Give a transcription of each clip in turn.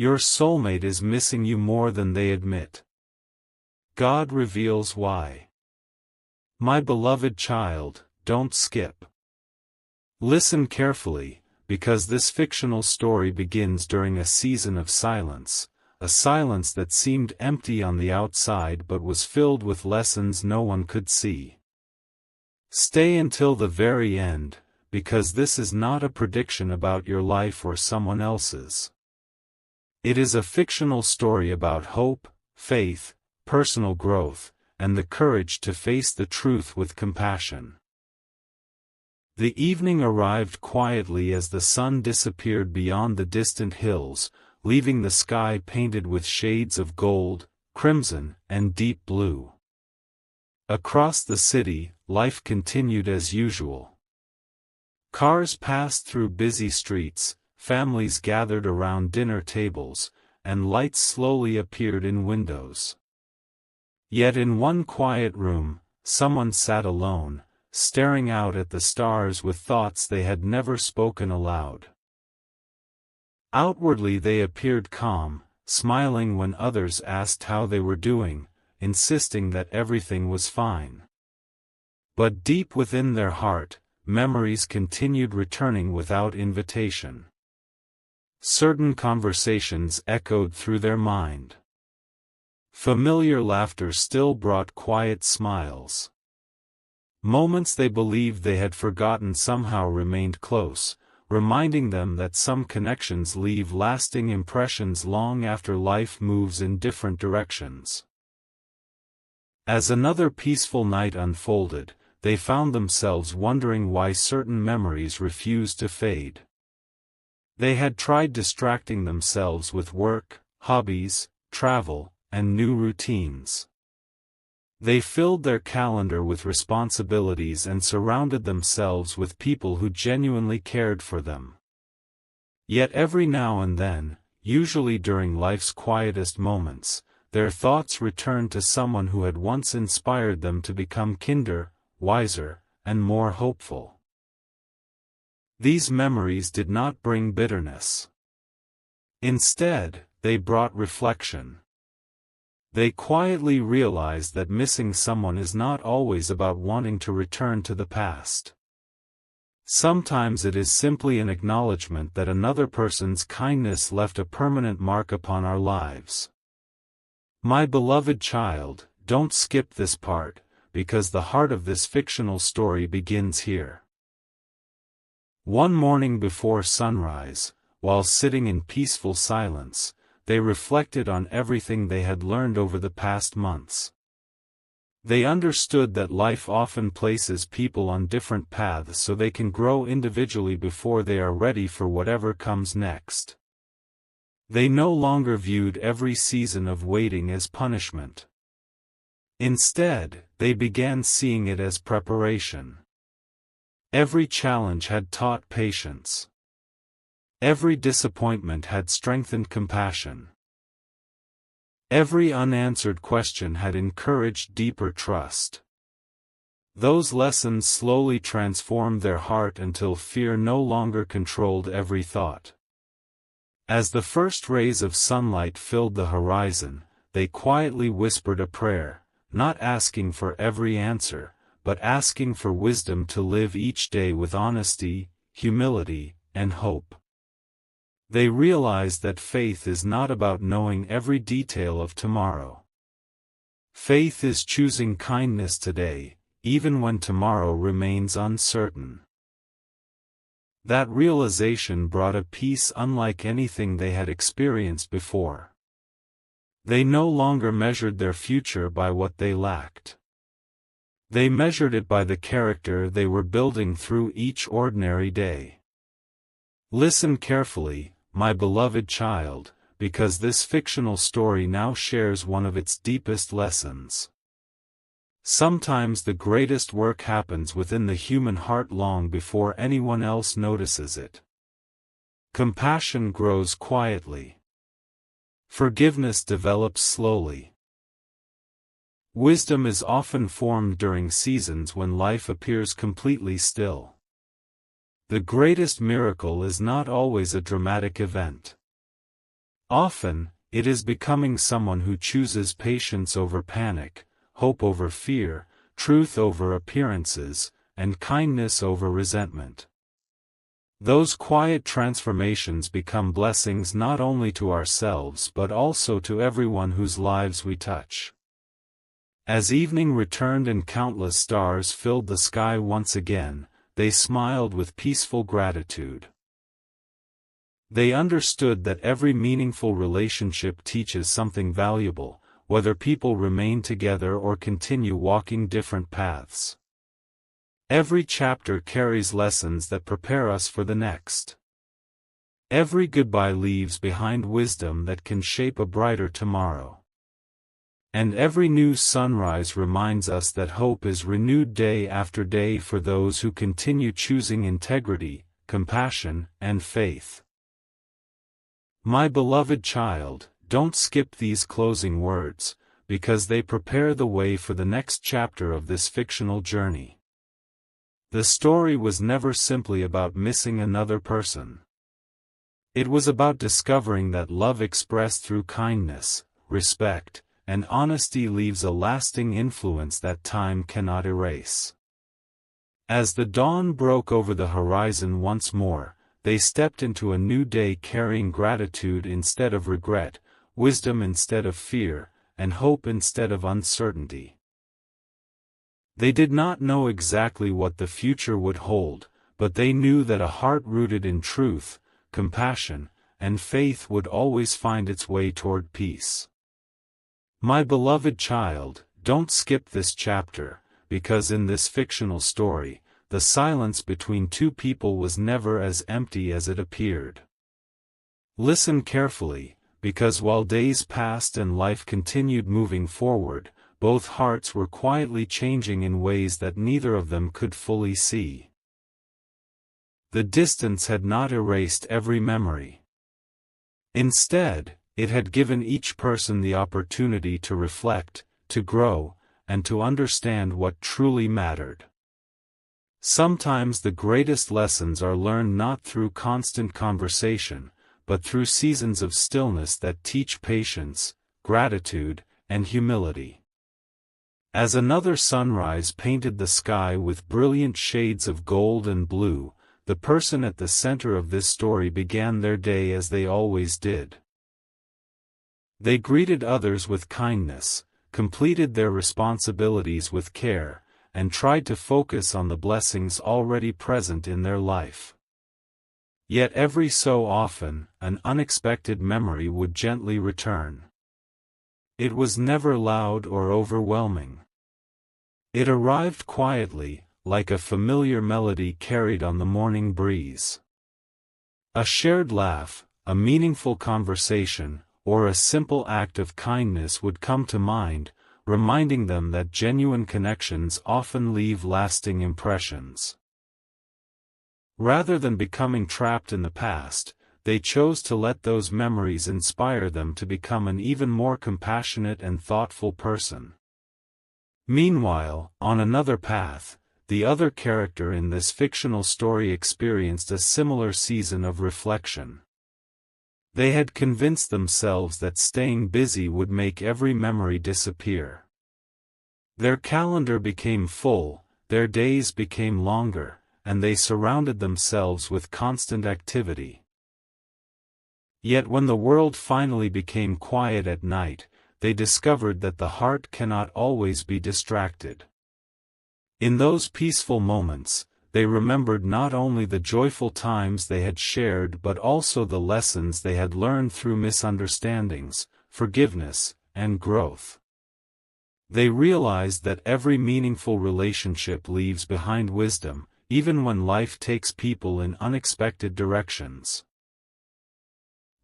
Your soulmate is missing you more than they admit. God reveals why. My beloved child, don't skip. Listen carefully, because this fictional story begins during a season of silence, a silence that seemed empty on the outside but was filled with lessons no one could see. Stay until the very end, because this is not a prediction about your life or someone else's. It is a fictional story about hope, faith, personal growth, and the courage to face the truth with compassion. The evening arrived quietly as the sun disappeared beyond the distant hills, leaving the sky painted with shades of gold, crimson, and deep blue. Across the city, life continued as usual. Cars passed through busy streets, families gathered around dinner tables, and lights slowly appeared in windows. Yet in one quiet room, someone sat alone, staring out at the stars with thoughts they had never spoken aloud. Outwardly they appeared calm, smiling when others asked how they were doing, insisting that everything was fine. But deep within their heart, memories continued returning without invitation. Certain conversations echoed through their mind. Familiar laughter still brought quiet smiles. Moments they believed they had forgotten somehow remained close, reminding them that some connections leave lasting impressions long after life moves in different directions. As another peaceful night unfolded, they found themselves wondering why certain memories refused to fade. They had tried distracting themselves with work, hobbies, travel, and new routines. They filled their calendar with responsibilities and surrounded themselves with people who genuinely cared for them. Yet every now and then, usually during life's quietest moments, their thoughts returned to someone who had once inspired them to become kinder, wiser, and more hopeful. These memories did not bring bitterness. Instead, they brought reflection. They quietly realized that missing someone is not always about wanting to return to the past. Sometimes it is simply an acknowledgement that another person's kindness left a permanent mark upon our lives. My beloved child, don't skip this part, because the heart of this fictional story begins here. One morning before sunrise, while sitting in peaceful silence, they reflected on everything they had learned over the past months. They understood that life often places people on different paths so they can grow individually before they are ready for whatever comes next. They no longer viewed every season of waiting as punishment. Instead, they began seeing it as preparation. Every challenge had taught patience. Every disappointment had strengthened compassion. Every unanswered question had encouraged deeper trust. Those lessons slowly transformed their heart until fear no longer controlled every thought. As the first rays of sunlight filled the horizon, they quietly whispered a prayer, not asking for every answer, but asking for wisdom to live each day with honesty, humility, and hope. They realized that faith is not about knowing every detail of tomorrow. Faith is choosing kindness today, even when tomorrow remains uncertain. That realization brought a peace unlike anything they had experienced before. They no longer measured their future by what they lacked. They measured it by the character they were building through each ordinary day. Listen carefully, my beloved child, because this fictional story now shares one of its deepest lessons. Sometimes the greatest work happens within the human heart long before anyone else notices it. Compassion grows quietly. Forgiveness develops slowly. Wisdom is often formed during seasons when life appears completely still. The greatest miracle is not always a dramatic event. Often, it is becoming someone who chooses patience over panic, hope over fear, truth over appearances, and kindness over resentment. Those quiet transformations become blessings not only to ourselves but also to everyone whose lives we touch. As evening returned and countless stars filled the sky once again, they smiled with peaceful gratitude. They understood that every meaningful relationship teaches something valuable, whether people remain together or continue walking different paths. Every chapter carries lessons that prepare us for the next. Every goodbye leaves behind wisdom that can shape a brighter tomorrow. And every new sunrise reminds us that hope is renewed day after day for those who continue choosing integrity, compassion, and faith. My beloved child, don't skip these closing words, because they prepare the way for the next chapter of this fictional journey. The story was never simply about missing another person. It was about discovering that love expressed through kindness, respect, and honesty leaves a lasting influence that time cannot erase. As the dawn broke over the horizon once more, they stepped into a new day carrying gratitude instead of regret, wisdom instead of fear, and hope instead of uncertainty. They did not know exactly what the future would hold, but they knew that a heart rooted in truth, compassion, and faith would always find its way toward peace. My beloved child, don't skip this chapter, because in this fictional story, the silence between two people was never as empty as it appeared. Listen carefully, because while days passed and life continued moving forward, both hearts were quietly changing in ways that neither of them could fully see. The distance had not erased every memory. Instead, it had given each person the opportunity to reflect, to grow, and to understand what truly mattered. Sometimes the greatest lessons are learned not through constant conversation, but through seasons of stillness that teach patience, gratitude, and humility. As another sunrise painted the sky with brilliant shades of gold and blue, the person at the center of this story began their day as they always did. They greeted others with kindness, completed their responsibilities with care, and tried to focus on the blessings already present in their life. Yet every so often, an unexpected memory would gently return. It was never loud or overwhelming. It arrived quietly, like a familiar melody carried on the morning breeze. A shared laugh, a meaningful conversation, or a simple act of kindness would come to mind, reminding them that genuine connections often leave lasting impressions. Rather than becoming trapped in the past, they chose to let those memories inspire them to become an even more compassionate and thoughtful person. Meanwhile, on another path, the other character in this fictional story experienced a similar season of reflection. They had convinced themselves that staying busy would make every memory disappear. Their calendar became full, their days became longer, and they surrounded themselves with constant activity. Yet when the world finally became quiet at night, they discovered that the heart cannot always be distracted. In those peaceful moments, they remembered not only the joyful times they had shared but also the lessons they had learned through misunderstandings, forgiveness, and growth. They realized that every meaningful relationship leaves behind wisdom, even when life takes people in unexpected directions.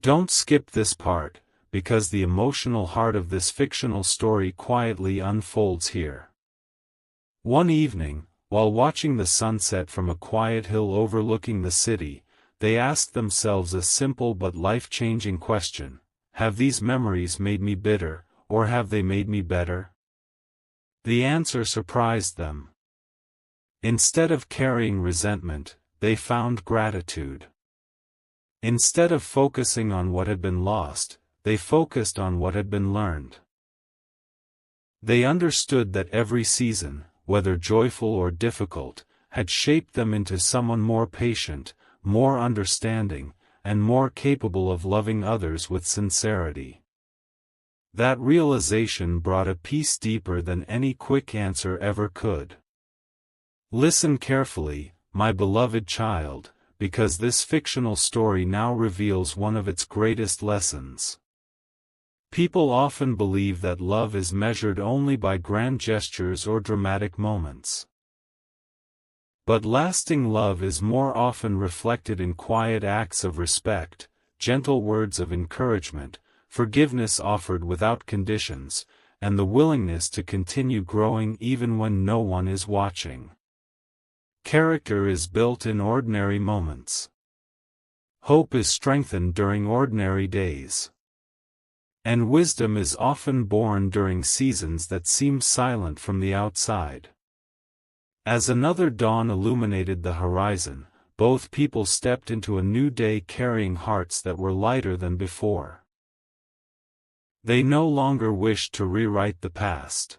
Don't skip this part, because the emotional heart of this fictional story quietly unfolds here. One evening, while watching the sunset from a quiet hill overlooking the city, they asked themselves a simple but life-changing question: have these memories made me bitter, or have they made me better? The answer surprised them. Instead of carrying resentment, they found gratitude. Instead of focusing on what had been lost, they focused on what had been learned. They understood that every season, whether joyful or difficult, had shaped them into someone more patient, more understanding, and more capable of loving others with sincerity. That realization brought a peace deeper than any quick answer ever could. Listen carefully, my beloved child, because this fictional story now reveals one of its greatest lessons. People often believe that love is measured only by grand gestures or dramatic moments. But lasting love is more often reflected in quiet acts of respect, gentle words of encouragement, forgiveness offered without conditions, and the willingness to continue growing even when no one is watching. Character is built in ordinary moments. Hope is strengthened during ordinary days. And wisdom is often born during seasons that seem silent from the outside. As another dawn illuminated the horizon, both people stepped into a new day carrying hearts that were lighter than before. They no longer wished to rewrite the past.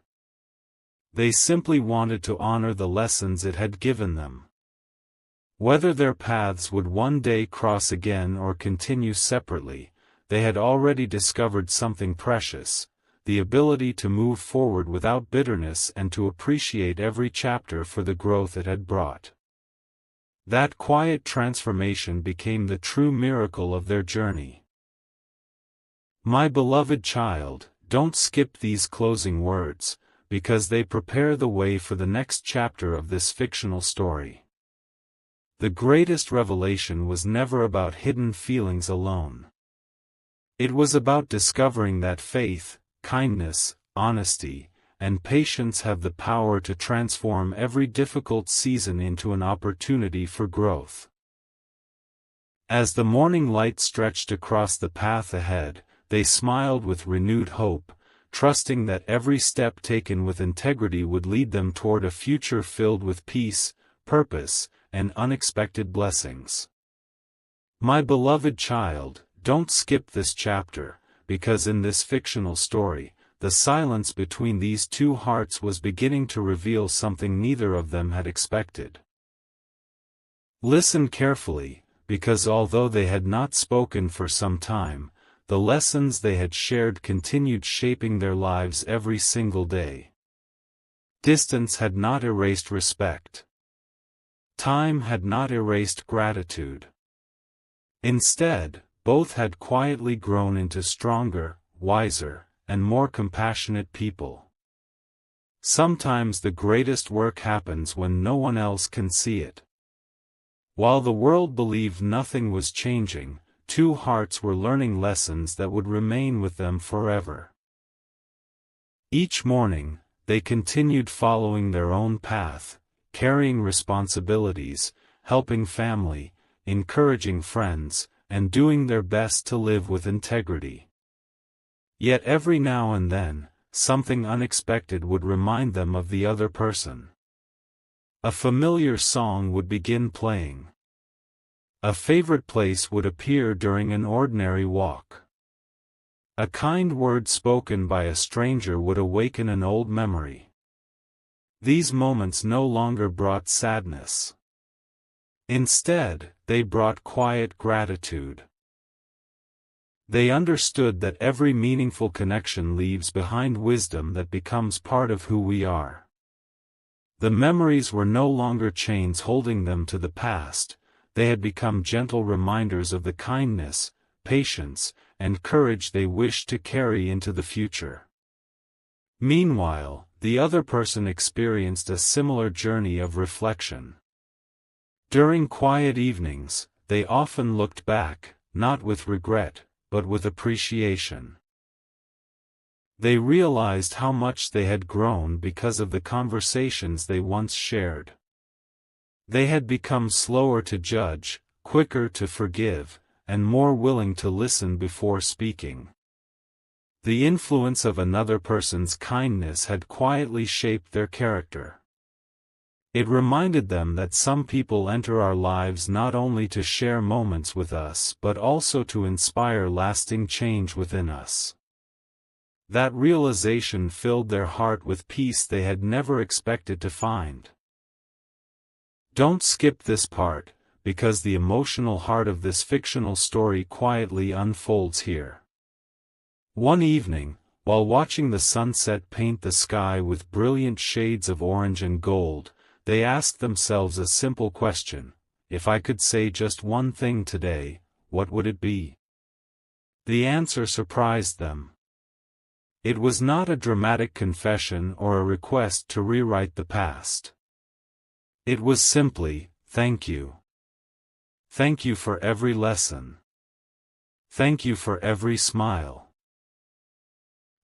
They simply wanted to honor the lessons it had given them. Whether their paths would one day cross again or continue separately, they had already discovered something precious, the ability to move forward without bitterness and to appreciate every chapter for the growth it had brought. That quiet transformation became the true miracle of their journey. My beloved child, don't skip these closing words, because they prepare the way for the next chapter of this fictional story. The greatest revelation was never about hidden feelings alone. It was about discovering that faith, kindness, honesty, and patience have the power to transform every difficult season into an opportunity for growth. As the morning light stretched across the path ahead, they smiled with renewed hope, trusting that every step taken with integrity would lead them toward a future filled with peace, purpose, and unexpected blessings. My beloved child, don't skip this chapter, because in this fictional story, the silence between these two hearts was beginning to reveal something neither of them had expected. Listen carefully, because although they had not spoken for some time, the lessons they had shared continued shaping their lives every single day. Distance had not erased respect. Time had not erased gratitude. Instead, both had quietly grown into stronger, wiser, and more compassionate people. Sometimes the greatest work happens when no one else can see it. While the world believed nothing was changing, two hearts were learning lessons that would remain with them forever. Each morning, they continued following their own path, carrying responsibilities, helping family, encouraging friends, and doing their best to live with integrity. Yet every now and then, something unexpected would remind them of the other person. A familiar song would begin playing. A favorite place would appear during an ordinary walk. A kind word spoken by a stranger would awaken an old memory. These moments no longer brought sadness. Instead, they brought quiet gratitude. They understood that every meaningful connection leaves behind wisdom that becomes part of who we are. The memories were no longer chains holding them to the past, they had become gentle reminders of the kindness, patience, and courage they wished to carry into the future. Meanwhile, the other person experienced a similar journey of reflection. During quiet evenings, they often looked back, not with regret, but with appreciation. They realized how much they had grown because of the conversations they once shared. They had become slower to judge, quicker to forgive, and more willing to listen before speaking. The influence of another person's kindness had quietly shaped their character. It reminded them that some people enter our lives not only to share moments with us but also to inspire lasting change within us. That realization filled their heart with peace they had never expected to find. Don't skip this part, because the emotional heart of this fictional story quietly unfolds here. One evening, while watching the sunset paint the sky with brilliant shades of orange and gold, they asked themselves a simple question: if I could say just one thing today, what would it be? The answer surprised them. It was not a dramatic confession or a request to rewrite the past. It was simply, thank you. Thank you for every lesson. Thank you for every smile.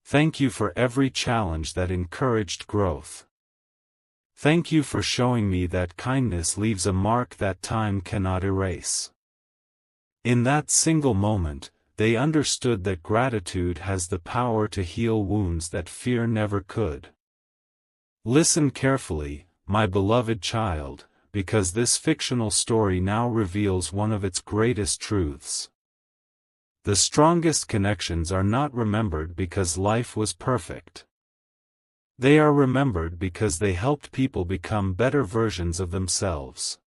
Thank you for every challenge that encouraged growth. Thank you for showing me that kindness leaves a mark that time cannot erase. In that single moment, they understood that gratitude has the power to heal wounds that fear never could. Listen carefully, my beloved child, because this fictional story now reveals one of its greatest truths. The strongest connections are not remembered because life was perfect. They are remembered because they helped people become better versions of themselves.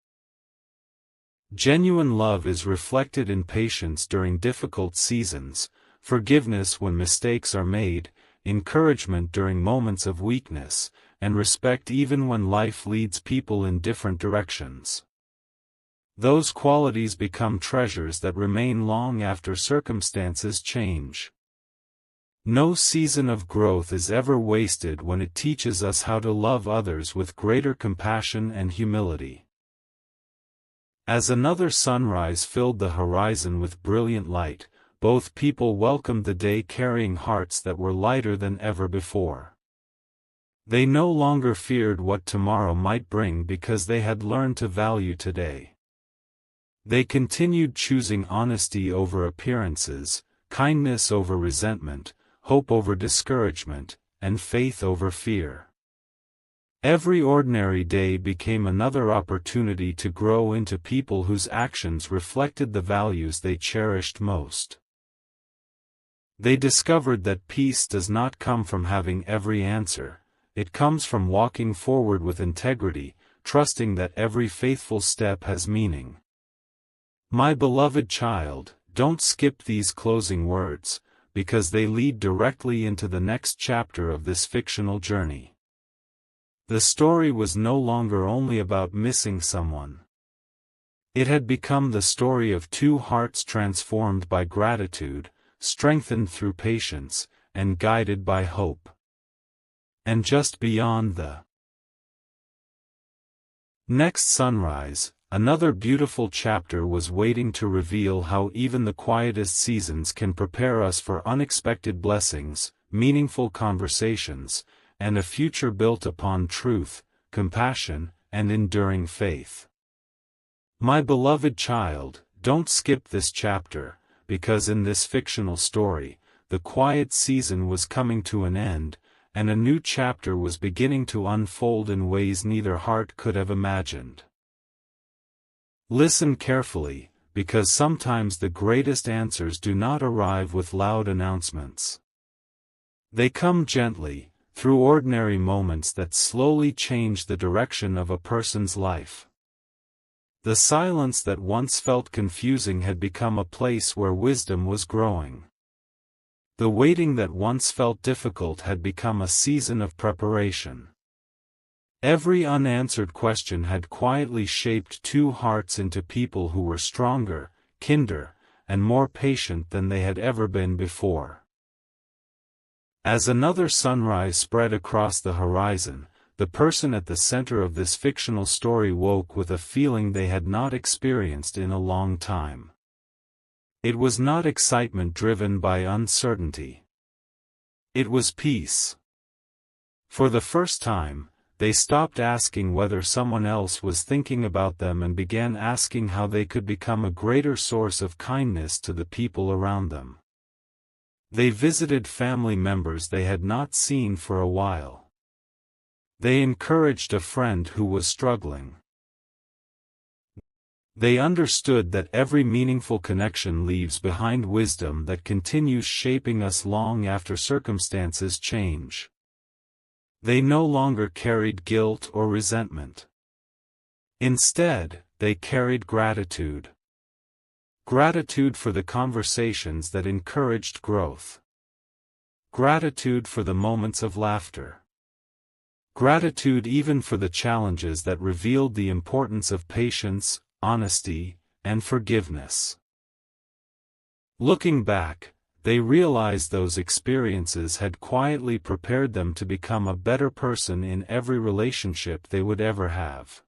Genuine love is reflected in patience during difficult seasons, forgiveness when mistakes are made, encouragement during moments of weakness, and respect even when life leads people in different directions. Those qualities become treasures that remain long after circumstances change. No season of growth is ever wasted when it teaches us how to love others with greater compassion and humility. As another sunrise filled the horizon with brilliant light, both people welcomed the day carrying hearts that were lighter than ever before. They no longer feared what tomorrow might bring because they had learned to value today. They continued choosing honesty over appearances, kindness over resentment, hope over discouragement, and faith over fear. Every ordinary day became another opportunity to grow into people whose actions reflected the values they cherished most. They discovered that peace does not come from having every answer, it comes from walking forward with integrity, trusting that every faithful step has meaning. My beloved child, don't skip these closing words, because they lead directly into the next chapter of this fictional journey. The story was no longer only about missing someone. It had become the story of two hearts transformed by gratitude, strengthened through patience, and guided by hope. And just beyond the next sunrise, another beautiful chapter was waiting to reveal how even the quietest seasons can prepare us for unexpected blessings, meaningful conversations, and a future built upon truth, compassion, and enduring faith. My beloved child, don't skip this chapter, because in this fictional story, the quiet season was coming to an end, and a new chapter was beginning to unfold in ways neither heart could have imagined. Listen carefully, because sometimes the greatest answers do not arrive with loud announcements. They come gently, through ordinary moments that slowly change the direction of a person's life. The silence that once felt confusing had become a place where wisdom was growing. The waiting that once felt difficult had become a season of preparation. Every unanswered question had quietly shaped two hearts into people who were stronger, kinder, and more patient than they had ever been before. As another sunrise spread across the horizon, the person at the center of this fictional story woke with a feeling they had not experienced in a long time. It was not excitement driven by uncertainty. It was peace. For the first time, they stopped asking whether someone else was thinking about them and began asking how they could become a greater source of kindness to the people around them. They visited family members they had not seen for a while. They encouraged a friend who was struggling. They understood that every meaningful connection leaves behind wisdom that continues shaping us long after circumstances change. They no longer carried guilt or resentment. Instead, they carried gratitude. Gratitude for the conversations that encouraged growth. Gratitude for the moments of laughter. Gratitude even for the challenges that revealed the importance of patience, honesty, and forgiveness. Looking back, they realized those experiences had quietly prepared them to become a better person in every relationship they would ever have.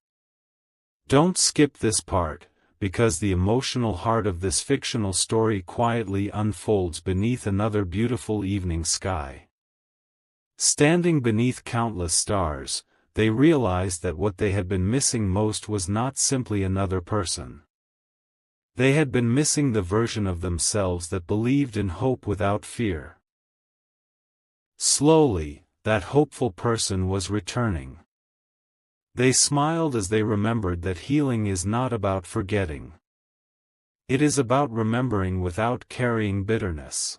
Don't skip this part, because the emotional heart of this fictional story quietly unfolds beneath another beautiful evening sky. Standing beneath countless stars, they realized that what they had been missing most was not simply another person. They had been missing the version of themselves that believed in hope without fear. Slowly, that hopeful person was returning. They smiled as they remembered that healing is not about forgetting. It is about remembering without carrying bitterness.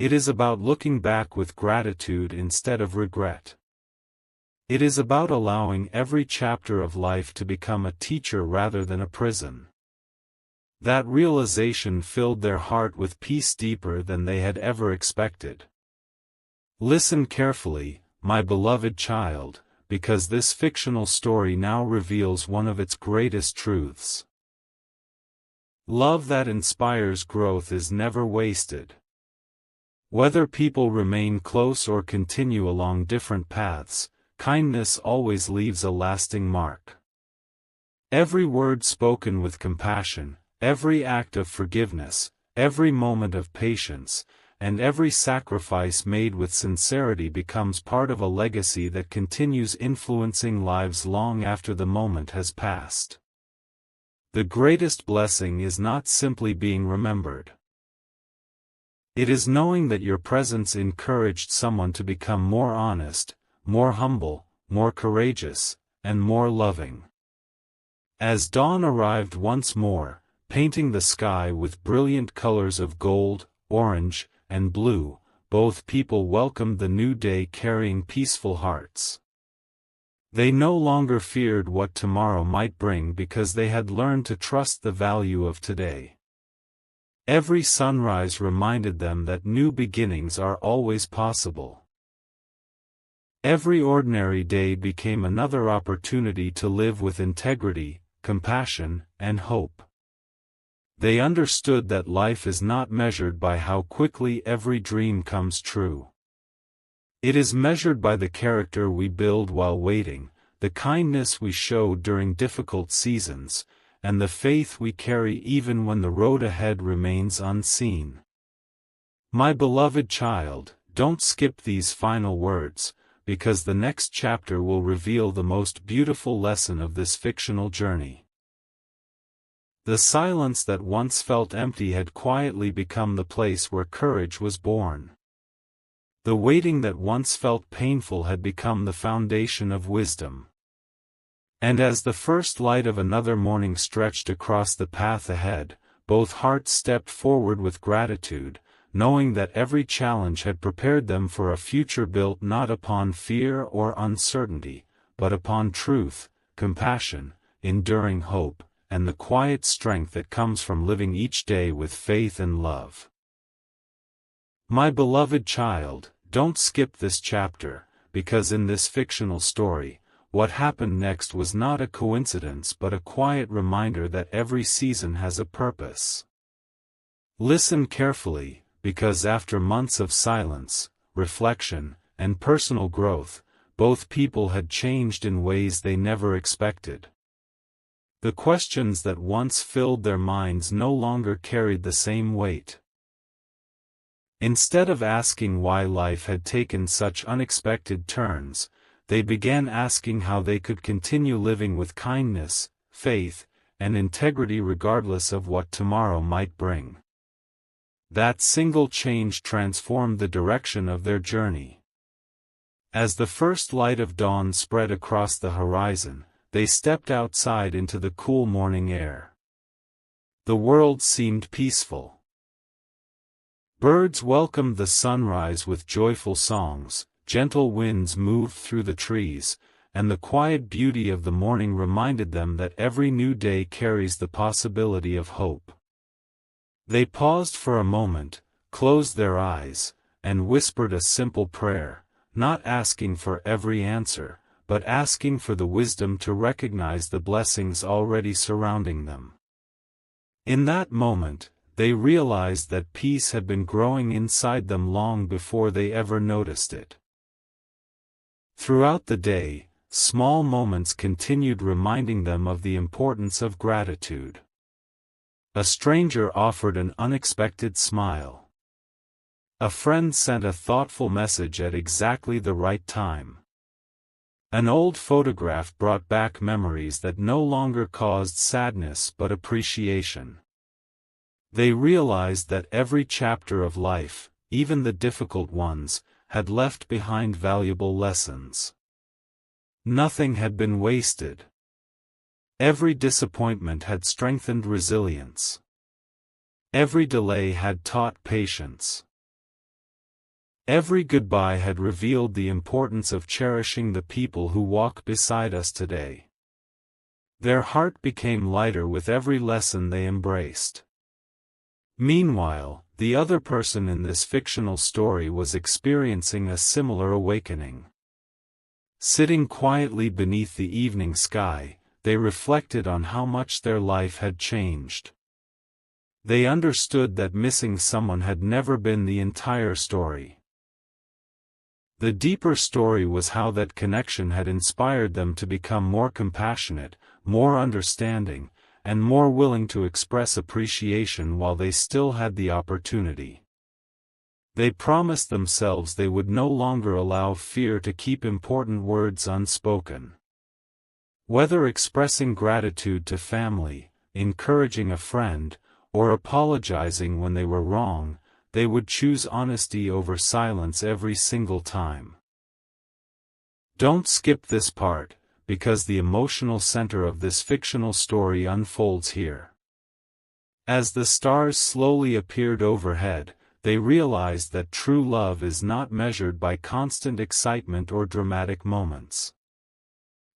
It is about looking back with gratitude instead of regret. It is about allowing every chapter of life to become a teacher rather than a prison. That realization filled their heart with peace deeper than they had ever expected. Listen carefully, my beloved child, because this fictional story now reveals one of its greatest truths. Love that inspires growth is never wasted. Whether people remain close or continue along different paths, kindness always leaves a lasting mark. Every word spoken with compassion, every act of forgiveness, every moment of patience, and every sacrifice made with sincerity becomes part of a legacy that continues influencing lives long after the moment has passed. The greatest blessing is not simply being remembered. It is knowing that your presence encouraged someone to become more honest, more humble, more courageous, and more loving. As dawn arrived once more, painting the sky with brilliant colors of gold, orange, and blue, both people welcomed the new day carrying peaceful hearts. They no longer feared what tomorrow might bring because they had learned to trust the value of today. Every sunrise reminded them that new beginnings are always possible. Every ordinary day became another opportunity to live with integrity, compassion, and hope. They understood that life is not measured by how quickly every dream comes true. It is measured by the character we build while waiting, the kindness we show during difficult seasons, and the faith we carry even when the road ahead remains unseen. My beloved child, don't skip these final words, because the next chapter will reveal the most beautiful lesson of this fictional journey. The silence that once felt empty had quietly become the place where courage was born. The waiting that once felt painful had become the foundation of wisdom. And as the first light of another morning stretched across the path ahead, both hearts stepped forward with gratitude, knowing that every challenge had prepared them for a future built not upon fear or uncertainty, but upon truth, compassion, enduring hope, and the quiet strength that comes from living each day with faith and love. My beloved child, don't skip this chapter, because in this fictional story, what happened next was not a coincidence but a quiet reminder that every season has a purpose. Listen carefully, because after months of silence, reflection, and personal growth, both people had changed in ways they never expected. The questions that once filled their minds no longer carried the same weight. Instead of asking why life had taken such unexpected turns, they began asking how they could continue living with kindness, faith, and integrity regardless of what tomorrow might bring. That single change transformed the direction of their journey. As the first light of dawn spread across the horizon, they stepped outside into the cool morning air. The world seemed peaceful. Birds welcomed the sunrise with joyful songs, gentle winds moved through the trees, and the quiet beauty of the morning reminded them that every new day carries the possibility of hope. They paused for a moment, closed their eyes, and whispered a simple prayer, not asking for every answer, but asking for the wisdom to recognize the blessings already surrounding them. In that moment, they realized that peace had been growing inside them long before they ever noticed it. Throughout the day, small moments continued reminding them of the importance of gratitude. A stranger offered an unexpected smile. A friend sent a thoughtful message at exactly the right time. An old photograph brought back memories that no longer caused sadness but appreciation. They realized that every chapter of life, even the difficult ones, had left behind valuable lessons. Nothing had been wasted. Every disappointment had strengthened resilience. Every delay had taught patience. Every goodbye had revealed the importance of cherishing the people who walk beside us today. Their heart became lighter with every lesson they embraced. Meanwhile, the other person in this fictional story was experiencing a similar awakening. Sitting quietly beneath the evening sky, they reflected on how much their life had changed. They understood that missing someone had never been the entire story. The deeper story was how that connection had inspired them to become more compassionate, more understanding, and more willing to express appreciation while they still had the opportunity. They promised themselves they would no longer allow fear to keep important words unspoken. Whether expressing gratitude to family, encouraging a friend, or apologizing when they were wrong, they would choose honesty over silence every single time. Don't skip this part, because the emotional center of this fictional story unfolds here. As the stars slowly appeared overhead, they realized that true love is not measured by constant excitement or dramatic moments.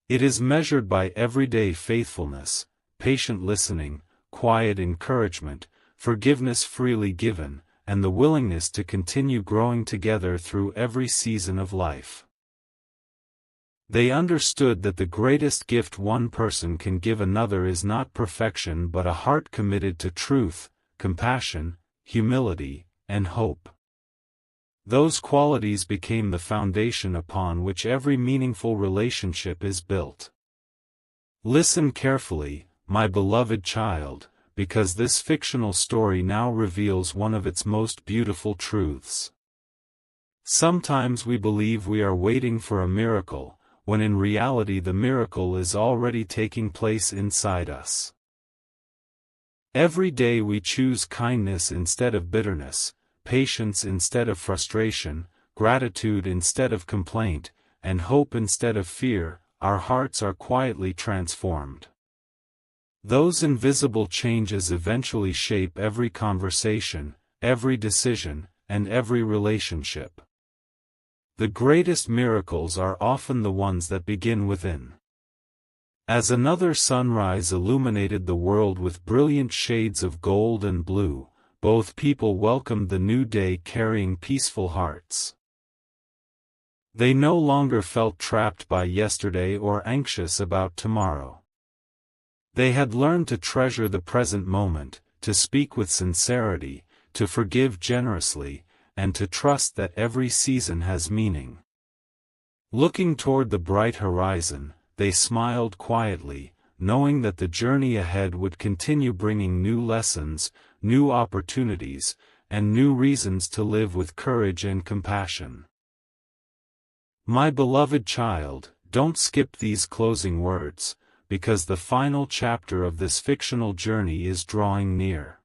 It is measured by everyday faithfulness, patient listening, quiet encouragement, forgiveness freely given, and the willingness to continue growing together through every season of life. They understood that the greatest gift one person can give another is not perfection but a heart committed to truth, compassion, humility, and hope. Those qualities became the foundation upon which every meaningful relationship is built. Listen carefully, my beloved child, because this fictional story now reveals one of its most beautiful truths. Sometimes we believe we are waiting for a miracle, when in reality the miracle is already taking place inside us. Every day we choose kindness instead of bitterness, patience instead of frustration, gratitude instead of complaint, and hope instead of fear. Our hearts are quietly transformed. Those invisible changes eventually shape every conversation, every decision, and every relationship. The greatest miracles are often the ones that begin within. As another sunrise illuminated the world with brilliant shades of gold and blue, both people welcomed the new day carrying peaceful hearts. They no longer felt trapped by yesterday or anxious about tomorrow. They had learned to treasure the present moment, to speak with sincerity, to forgive generously, and to trust that every season has meaning. Looking toward the bright horizon, they smiled quietly, knowing that the journey ahead would continue bringing new lessons, new opportunities, and new reasons to live with courage and compassion. My beloved child, don't skip these closing words, because the final chapter of this fictional journey is drawing near.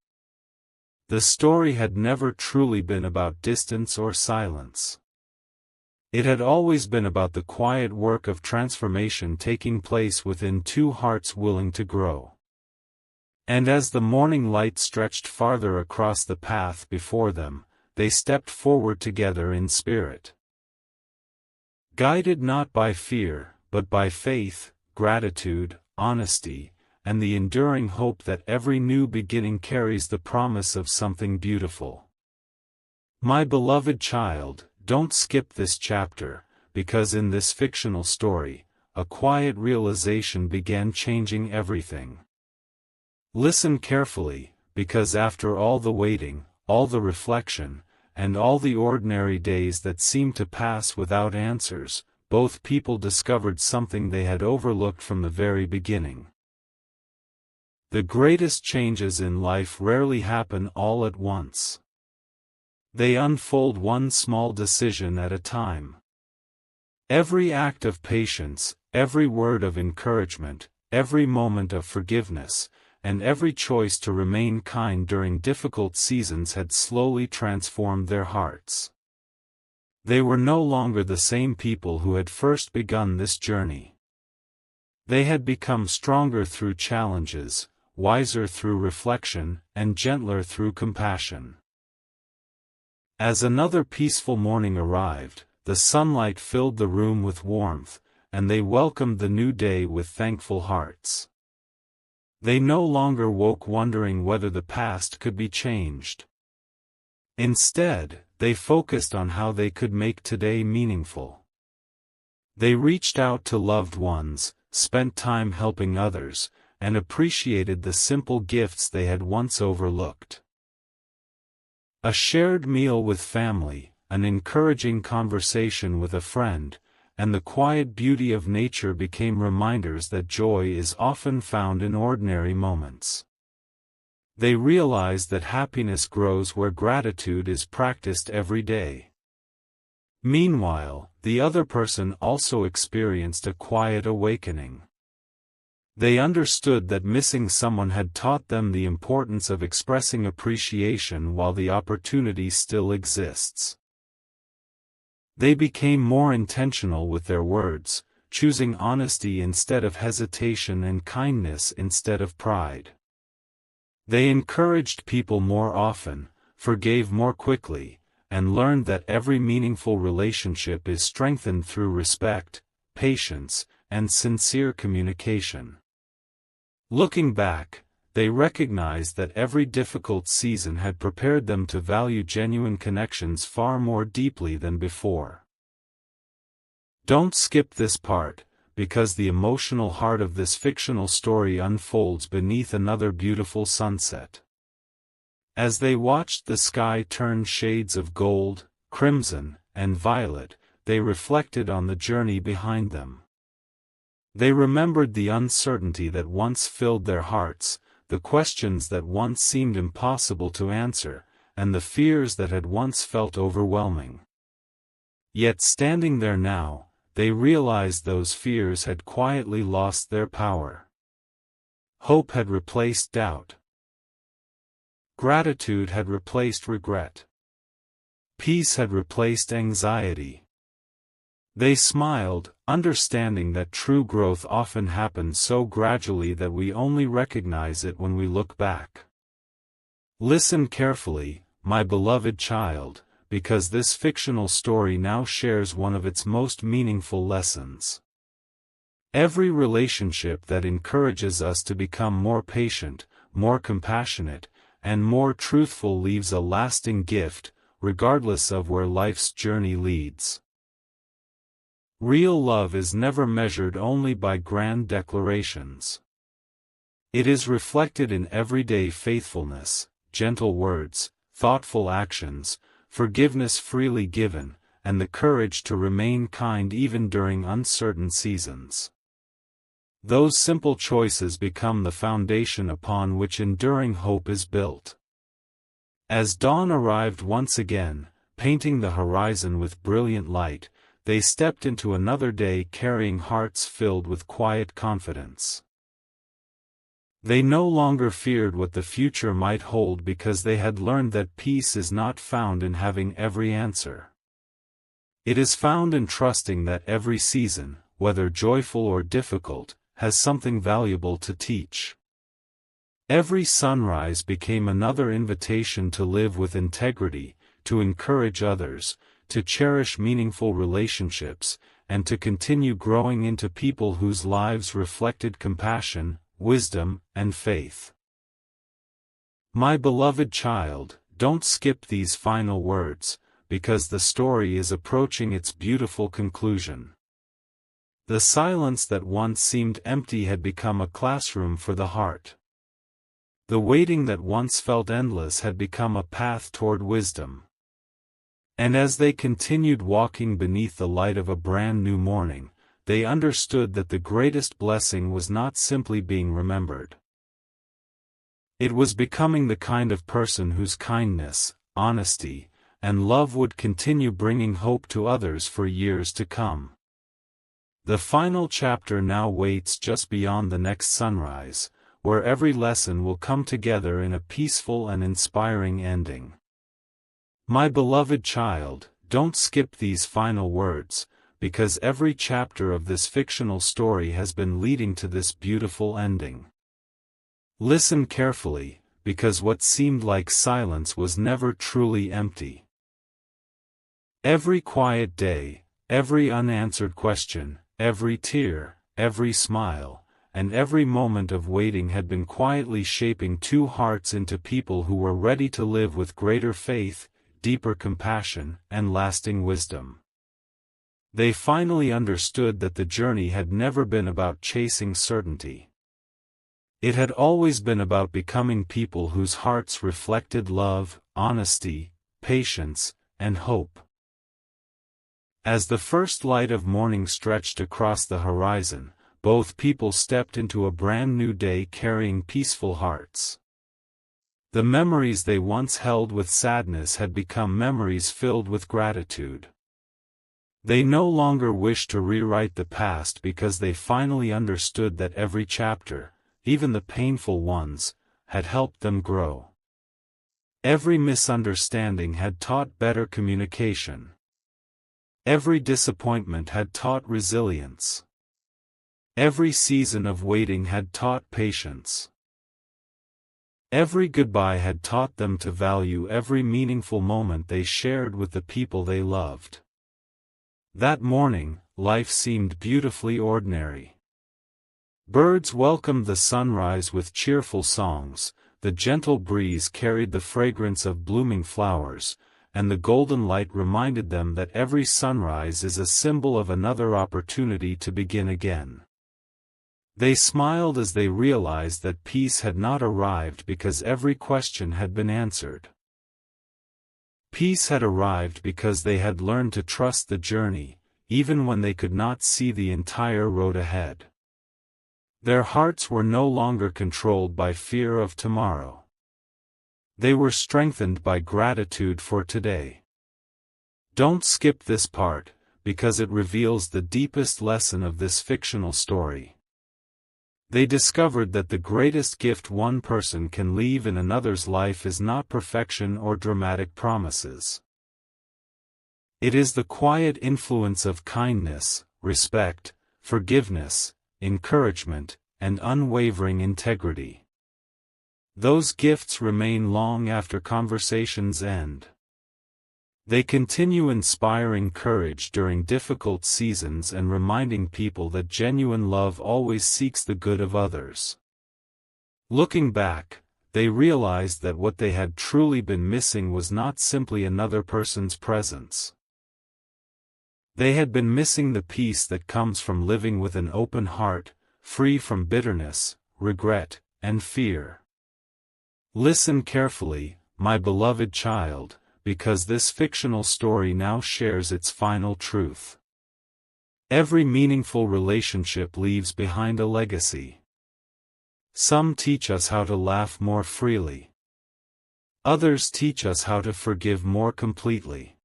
The story had never truly been about distance or silence. It had always been about the quiet work of transformation taking place within two hearts willing to grow. And as the morning light stretched farther across the path before them, they stepped forward together in spirit. Guided not by fear, but by faith, gratitude, honesty, and the enduring hope that every new beginning carries the promise of something beautiful. My beloved child, don't skip this chapter, because in this fictional story, a quiet realization began changing everything. Listen carefully, because after all the waiting, all the reflection, and all the ordinary days that seemed to pass without answers, both people discovered something they had overlooked from the very beginning. The greatest changes in life rarely happen all at once. They unfold one small decision at a time. Every act of patience, every word of encouragement, every moment of forgiveness, and every choice to remain kind during difficult seasons had slowly transformed their hearts. They were no longer the same people who had first begun this journey. They had become stronger through challenges, wiser through reflection, and gentler through compassion. As another peaceful morning arrived, the sunlight filled the room with warmth, and they welcomed the new day with thankful hearts. They no longer woke wondering whether the past could be changed. Instead, they focused on how they could make today meaningful. They reached out to loved ones, spent time helping others, and appreciated the simple gifts they had once overlooked. A shared meal with family, an encouraging conversation with a friend, and the quiet beauty of nature became reminders that joy is often found in ordinary moments. They realized that happiness grows where gratitude is practiced every day. Meanwhile, the other person also experienced a quiet awakening. They understood that missing someone had taught them the importance of expressing appreciation while the opportunity still exists. They became more intentional with their words, choosing honesty instead of hesitation and kindness instead of pride. They encouraged people more often, forgave more quickly, and learned that every meaningful relationship is strengthened through respect, patience, and sincere communication. Looking back, they recognized that every difficult season had prepared them to value genuine connections far more deeply than before. Don't skip this part, because the emotional heart of this fictional story unfolds beneath another beautiful sunset. As they watched the sky turn shades of gold, crimson, and violet, they reflected on the journey behind them. They remembered the uncertainty that once filled their hearts, the questions that once seemed impossible to answer, and the fears that had once felt overwhelming. Yet standing there now, they realized those fears had quietly lost their power. Hope had replaced doubt. Gratitude had replaced regret. Peace had replaced anxiety. They smiled, understanding that true growth often happens so gradually that we only recognize it when we look back. Listen carefully, my beloved child, because this fictional story now shares one of its most meaningful lessons. Every relationship that encourages us to become more patient, more compassionate, and more truthful leaves a lasting gift, regardless of where life's journey leads. Real love is never measured only by grand declarations. It is reflected in everyday faithfulness, gentle words, thoughtful actions, forgiveness freely given, and the courage to remain kind even during uncertain seasons. Those simple choices become the foundation upon which enduring hope is built. As dawn arrived once again, painting the horizon with brilliant light, they stepped into another day carrying hearts filled with quiet confidence. They no longer feared what the future might hold because they had learned that peace is not found in having every answer. It is found in trusting that every season, whether joyful or difficult, has something valuable to teach. Every sunrise became another invitation to live with integrity, to encourage others, to cherish meaningful relationships, and to continue growing into people whose lives reflected compassion, wisdom, and faith. My beloved child, don't skip these final words, because the story is approaching its beautiful conclusion. The silence that once seemed empty had become a classroom for the heart. The waiting that once felt endless had become a path toward wisdom. And as they continued walking beneath the light of a brand new morning, they understood that the greatest blessing was not simply being remembered. It was becoming the kind of person whose kindness, honesty, and love would continue bringing hope to others for years to come. The final chapter now waits just beyond the next sunrise, where every lesson will come together in a peaceful and inspiring ending. My beloved child, don't skip these final words, because every chapter of this fictional story has been leading to this beautiful ending. Listen carefully, because what seemed like silence was never truly empty. Every quiet day, every unanswered question, every tear, every smile, and every moment of waiting had been quietly shaping two hearts into people who were ready to live with greater faith, deeper compassion, and lasting wisdom. They finally understood that the journey had never been about chasing certainty. It had always been about becoming people whose hearts reflected love, honesty, patience, and hope. As the first light of morning stretched across the horizon, both people stepped into a brand new day carrying peaceful hearts. The memories they once held with sadness had become memories filled with gratitude. They no longer wished to rewrite the past because they finally understood that every chapter, even the painful ones, had helped them grow. Every misunderstanding had taught better communication. Every disappointment had taught resilience. Every season of waiting had taught patience. Every goodbye had taught them to value every meaningful moment they shared with the people they loved. That morning, life seemed beautifully ordinary. Birds welcomed the sunrise with cheerful songs, the gentle breeze carried the fragrance of blooming flowers, and the golden light reminded them that every sunrise is a symbol of another opportunity to begin again. They smiled as they realized that peace had not arrived because every question had been answered. Peace had arrived because they had learned to trust the journey, even when they could not see the entire road ahead. Their hearts were no longer controlled by fear of tomorrow. They were strengthened by gratitude for today. Don't skip this part, because it reveals the deepest lesson of this fictional story. They discovered that the greatest gift one person can leave in another's life is not perfection or dramatic promises. It is the quiet influence of kindness, respect, forgiveness, encouragement, and unwavering integrity. Those gifts remain long after conversations end. They continue inspiring courage during difficult seasons and reminding people that genuine love always seeks the good of others. Looking back, they realized that what they had truly been missing was not simply another person's presence. They had been missing the peace that comes from living with an open heart, free from bitterness, regret, and fear. Listen carefully, my beloved child, because this fictional story now shares its final truth. Every meaningful relationship leaves behind a legacy. Some teach us how to laugh more freely. Others teach us how to forgive more completely.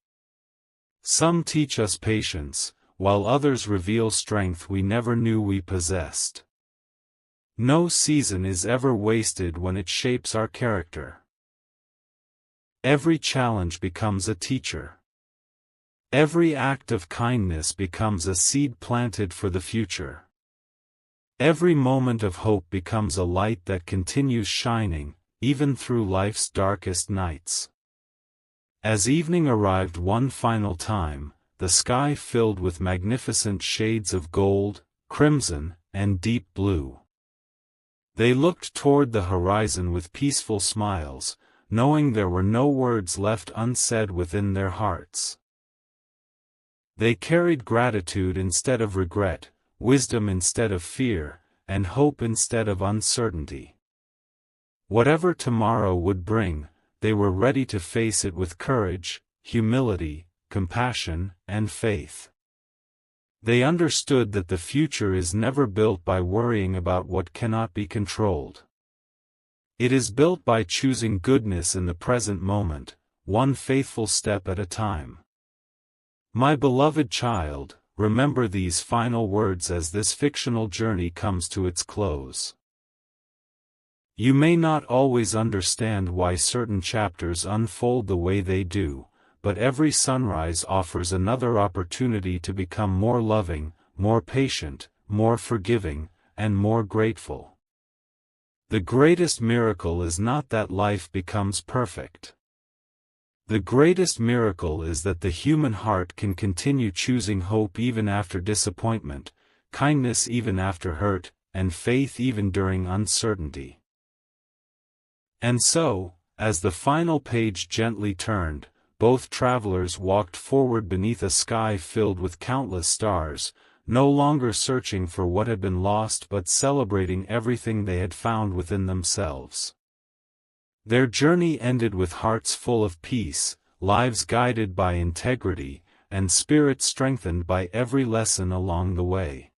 Some teach us patience, while others reveal strength we never knew we possessed. No season is ever wasted when it shapes our character. Every challenge becomes a teacher. Every act of kindness becomes a seed planted for the future. Every moment of hope becomes a light that continues shining, even through life's darkest nights. As evening arrived one final time, the sky filled with magnificent shades of gold, crimson, and deep blue. They looked toward the horizon with peaceful smiles, knowing there were no words left unsaid within their hearts. They carried gratitude instead of regret, wisdom instead of fear, and hope instead of uncertainty. Whatever tomorrow would bring, they were ready to face it with courage, humility, compassion, and faith. They understood that the future is never built by worrying about what cannot be controlled. It is built by choosing goodness in the present moment, one faithful step at a time. My beloved child, remember these final words as this fictional journey comes to its close. You may not always understand why certain chapters unfold the way they do, but every sunrise offers another opportunity to become more loving, more patient, more forgiving, and more grateful. The greatest miracle is not that life becomes perfect. The greatest miracle is that the human heart can continue choosing hope even after disappointment, kindness even after hurt, and faith even during uncertainty. And so, as the final page gently turned, both travelers walked forward beneath a sky filled with countless stars, no longer searching for what had been lost but celebrating everything they had found within themselves. Their journey ended with hearts full of peace, lives guided by integrity, and spirits strengthened by every lesson along the way.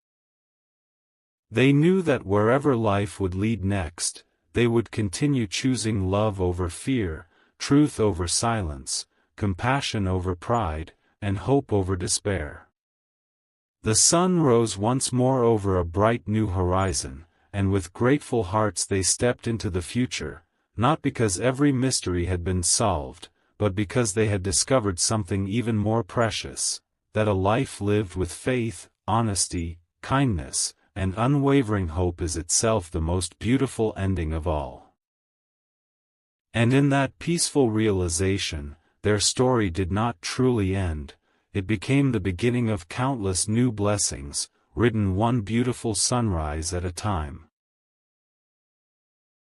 They knew that wherever life would lead next, they would continue choosing love over fear, truth over silence, compassion over pride, and hope over despair. The sun rose once more over a bright new horizon, and with grateful hearts they stepped into the future, not because every mystery had been solved, but because they had discovered something even more precious, that a life lived with faith, honesty, kindness, and unwavering hope is itself the most beautiful ending of all. And in that peaceful realization, their story did not truly end, it became the beginning of countless new blessings, written one beautiful sunrise at a time.